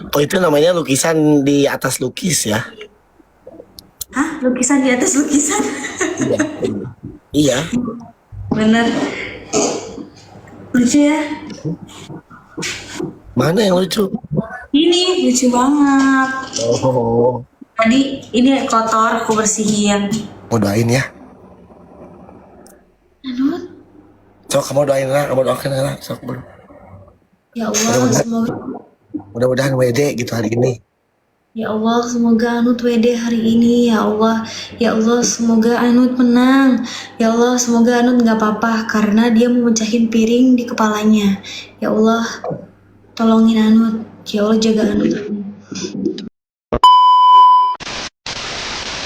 Oh, itu namanya lukisan di atas lukis ya? Hah? Lukisan di atas lukisan? Iya. Iya. Bener. Lucu ya? Mana yang lucu? Ini lucu banget. Oh, Tadi ini kotor, aku bersihin. mau doain ya. Aduh, Sok kamu doain lah, kamu doain lah. Sok bro. ya Allah, Mudah-mudahan, semoga mudah-mudahan WD gitu hari ini. ya Allah, semoga Anut WD hari ini. Ya Allah, ya Allah, semoga Anut menang. Ya Allah, semoga Anut nggak apa-apa karena dia mau mecahin piring di kepalanya. Ya Allah, tolongin Anut. Ya Allah, jaga Anut.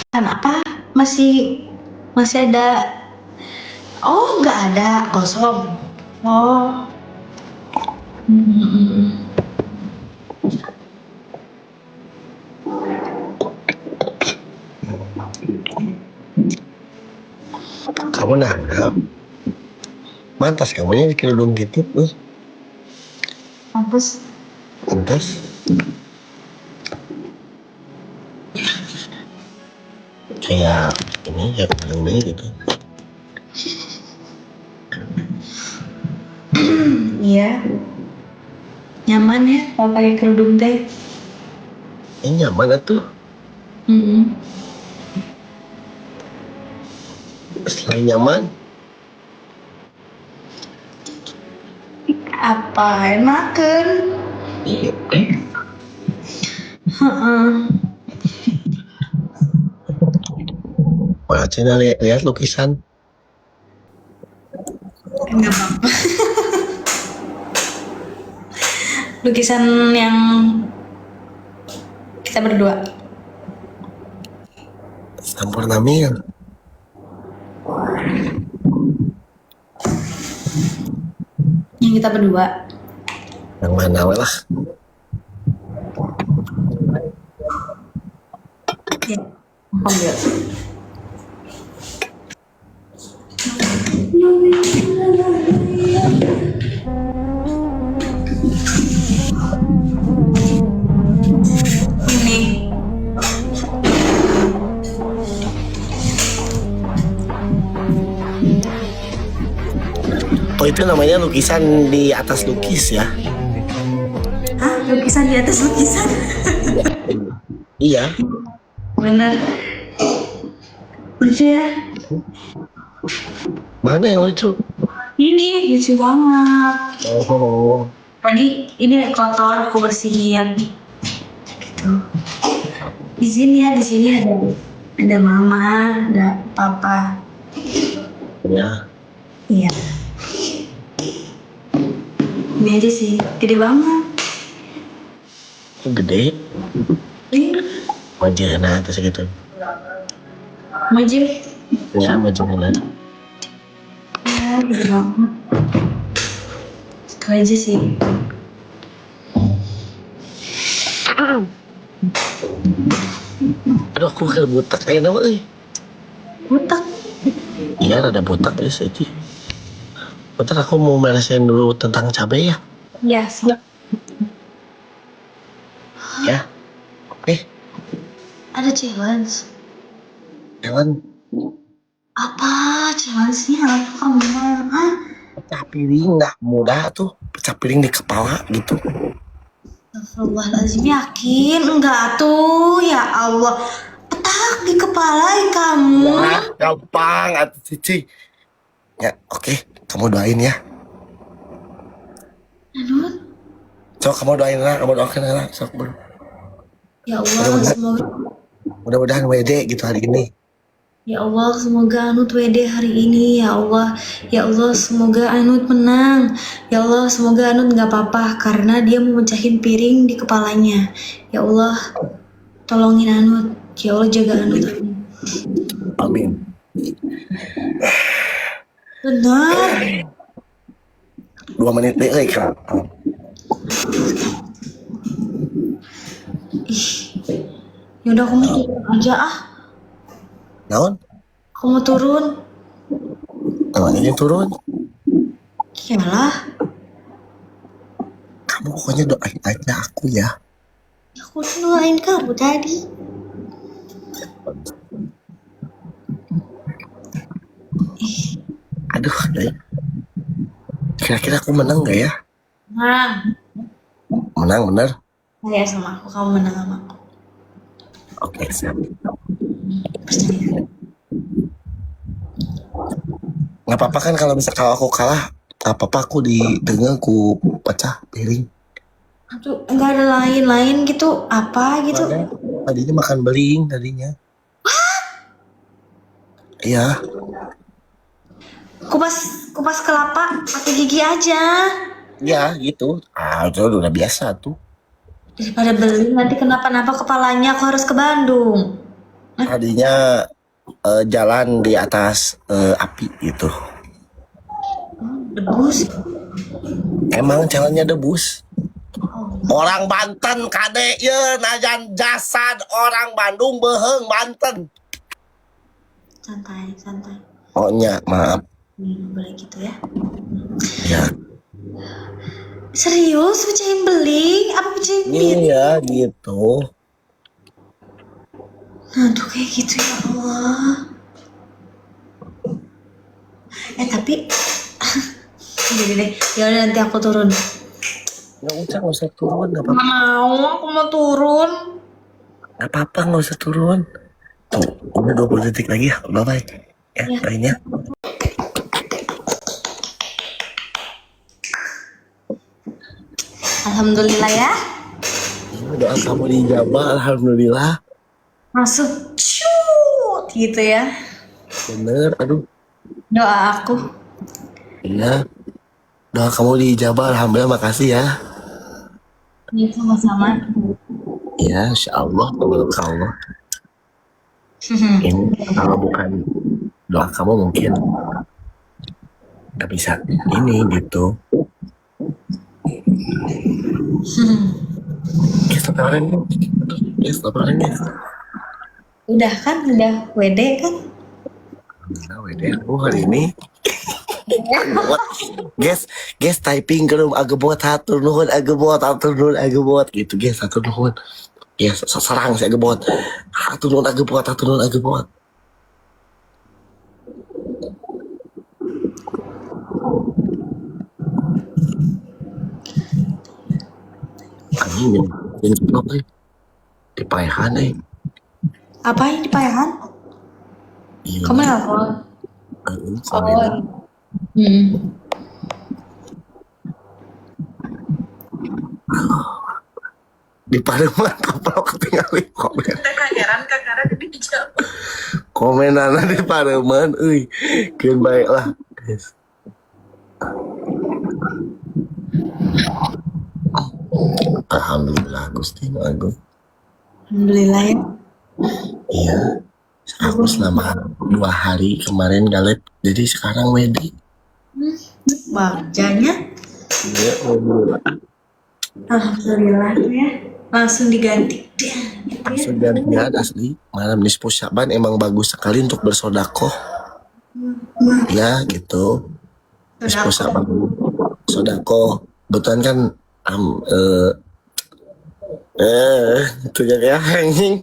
Kenapa? Masih masih ada. Oh, nggak ada, kosong. Oh. Hmm. Kamu nangkap. Mantas kamunya di kerudung gitu. Mampus. Mantas. Kayak ini ya kerudung gitu. Iya, nyaman ya kalau pakai kerudung teh. Ini nyaman tuh. Mm-mm. Selain nyaman, Apa enakan? Heeh. wah Cina lihat lukisan. Enggak apa-apa. Lukisan yang kita berdua. Sampurna Mil. Yang kita berdua. Yang mana lah? Ya, ambil. Ini. Oh, itu namanya lukisan di atas lukis ya? Hah? Lukisan di atas lukisan? Iya. Bener. Lucu ya? Mana yang lucu? Ini lucu banget. Oh, Tadi ini kotor, aku bersihin. Gitu. Di sini ya, di sini ada mama, ada papa. ya. Iya. Ini aja sih, gede banget. Gede. Ini Wajahnya atas gitu. maju. Ya, wajahnya. Ya, gede banget. Itu aja sih. Aduh, aku kayak butak kayak nama Butak. Iya, ada butak ya sih. Bentar aku mau melesain dulu tentang cabai ya. Ya, siap. Ya, oke. Ada challenge. Jalan Apa challenge-nya? Apa kamu? Hah? pecah piring nggak mudah tuh. Pecah piring di kepala gitu. Astagfirullahaladzim, yakin? Enggak tuh, ya Allah. Petak di kepala kamu. Ya, gampang atuh Cici. Ya, oke. Kamu doain ya. Aduh, Sok kamu doain lah, kamu doain lah. Sok bro. ya Allah, Mudah-mudahan, semoga mudah-mudahan WD gitu hari ini. ya Allah, semoga Anut WD hari ini. Ya Allah, ya Allah, semoga Anut menang. Ya Allah, semoga Anut nggak apa-apa karena dia mau mecahin piring di kepalanya. Ya Allah, tolongin Anut. Ya Allah, jaga Anut. Amin. Benar. 2 menit deh, Kak. Ih, yaudah kamu turun aja ah. Naon? Kamu turun. Namanya turun. Iyalah. Kamu pokoknya doain aja aku ya. Aku doain kamu tadi. Aduh, kira-kira aku menang gak ya? Menang. Menang bener? Saya sama aku, kamu menang sama aku. Oke, siap. Percaya. Nggak apa-apa kan kalau aku kalah, nggak apa-apa aku didengar aku pecah piring. Aduh, nggak ada lain-lain gitu, apa gitu? Mana? Tadinya makan beling tadinya. Iya, Kupas kelapa pakai gigi aja. iya gitu. Ah, itu udah biasa tuh. Daripada beli nanti kenapa-napa kepalanya, aku harus ke Bandung. Tadinya jalan di atas api gitu. Debus. Emang jalannya debus. Orang Banten kade ya najan jasad orang Bandung beheng Banten. Santai, santai. Oh nya, maaf. Boleh gitu ya. Ya. Serius pecahin beling? Apa pecahin beling? Iya gitu. Aduh kayak gitu ya Allah. Tapi jadi deh. Yaudah nanti aku turun. Nggak usah turun, nggak Nggak apa-apa. mau, aku mau turun. Nggak apa-apa, nggak usah turun. Tuh, udah 20 detik lagi ya, udah baik. Ya, Ya. lainnya. Alhamdulillah ya. Doa kamu dijabah, alhamdulillah. Masuk cut gitu ya. Bener, aduh. Doa aku. Iya. Doa kamu dijabah, alhamdulillah, makasih ya. Ya sama-sama. Ya, insya Allah, menurut Allah. Ini kalau bukan doa kamu mungkin nggak bisa ini gitu. Guys, lebaran guys, lebaran guys. Udah kan, udah WD kan? Nah, wede aku hari ini. Guys, typing ke agebot hatur nuhun agebot gitu guys, hatur nuhun. Yes, serang si agebot. Hatur nuhun agebot. Anjing ini ceplok dipayahan Apa yang dipayahan? Iya. Kamu nelfon? Komen. Di Pademan keplok tinggali komen. Heran kakara dijawab. Komenana di Pademan, keun baik lah guys. Alhamdulillah Gusti Agung. Alhamdulillah ya. Iya. Aku selama 2 hari kemarin galet, jadi sekarang wedi. Wajahnya Iya, alhamdulillah. alhamdulillah ya. Langsung diganti. Langsung gantian asli. Malam nisfu Syaban emang bagus sekali untuk bersodakoh. Ya gitu. Nisfu Syaban sodakoh. Betulan kan itu ya anjing.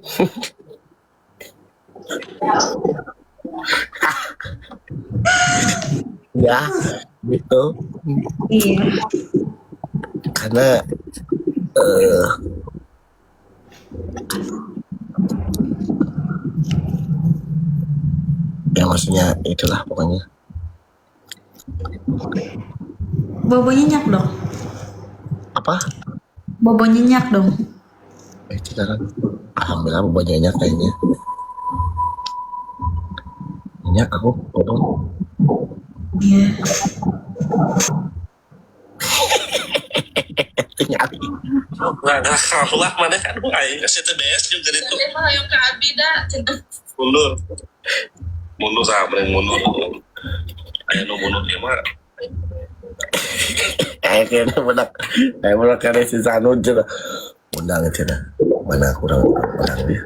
Ya gitu. Iya. Karena ya maksudnya itulah pokoknya. Bobo nyenyak dong. Apa? Bobo nyenyak dong. Sekarang alhamdulillah banyak kayaknya. Banyak aku bobo. Iya. Nyari. Nah, Allah mana kan aing ke CTBS juga itu. Emang ayo ke Abida, mundur sama yang mundur ayo nu mundur dia mah Kayaknya benak karena si Sanu cenah undang cenah mana kurang menang dia.